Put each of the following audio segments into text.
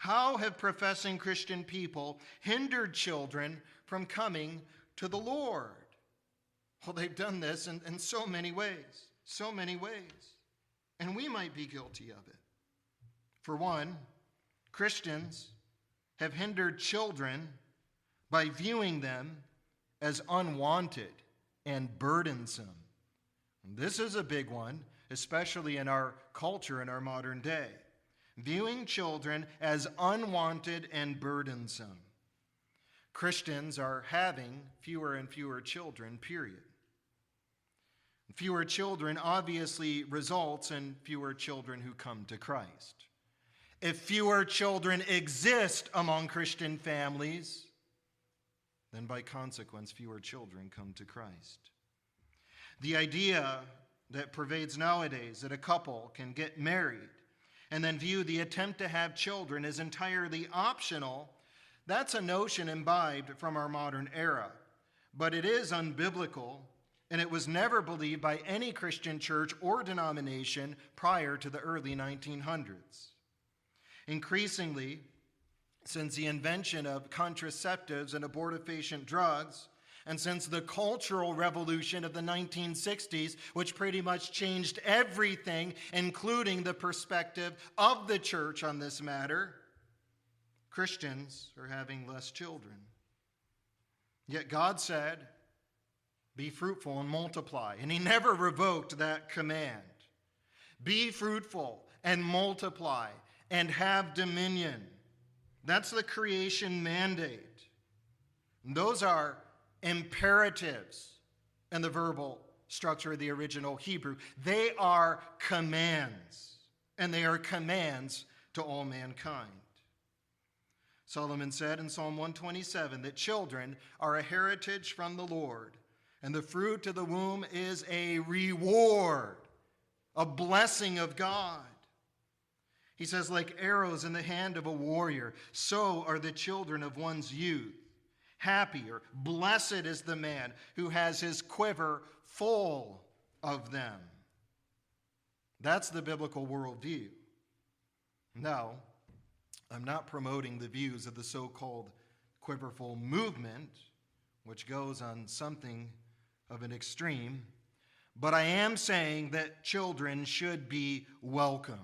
How have professing Christian people hindered children from coming to the Lord? Well, they've done this in so many ways, and we might be guilty of it. For one, Christians have hindered children by viewing them as unwanted and burdensome. And this is a big one, especially in our culture in our modern day. Viewing children as unwanted and burdensome. Christians are having fewer and fewer children, period. Fewer children obviously results in fewer children who come to Christ. If fewer children exist among Christian families, then by consequence, fewer children come to Christ. The idea that pervades nowadays that a couple can get married and then view the attempt to have children as entirely optional, that's a notion imbibed from our modern era. But it is unbiblical, and it was never believed by any Christian church or denomination prior to the early 1900s. Increasingly, since the invention of contraceptives and abortifacient drugs, and since the cultural revolution of the 1960s, which pretty much changed everything, including the perspective of the church on this matter, Christians are having less children. Yet God said, "Be fruitful and multiply," and he never revoked that command. Be fruitful and multiply and have dominion. That's the creation mandate. And those are imperatives in the verbal structure of the original Hebrew. They are commands, and they are commands to all mankind. Solomon said in Psalm 127 that children are a heritage from the Lord, and the fruit of the womb is a reward, a blessing of God. He says, like arrows in the hand of a warrior, so are the children of one's youth. Happy or blessed is the man who has his quiver full of them. That's the biblical worldview. Now, I'm not promoting the views of the so-called quiverful movement, which goes on something of an extreme, but I am saying that children should be welcomed.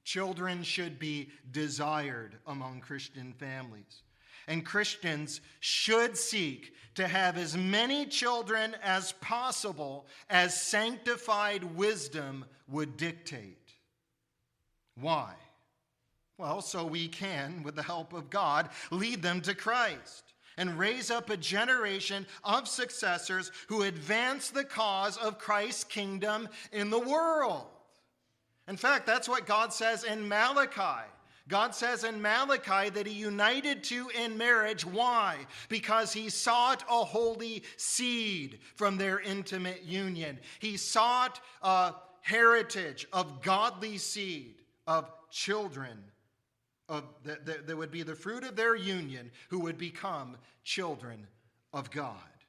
Children should be desired among Christian families. And Christians should seek to have as many children as possible as sanctified wisdom would dictate. Why? Well, so we can, with the help of God, lead them to Christ and raise up a generation of successors who advance the cause of Christ's kingdom in the world. In fact, that's what God says in Malachi. God says in Malachi that he united two in marriage. Why? Because he sought a holy seed from their intimate union. He sought a heritage of godly seed, of children, that would be the fruit of their union, who would become children of God.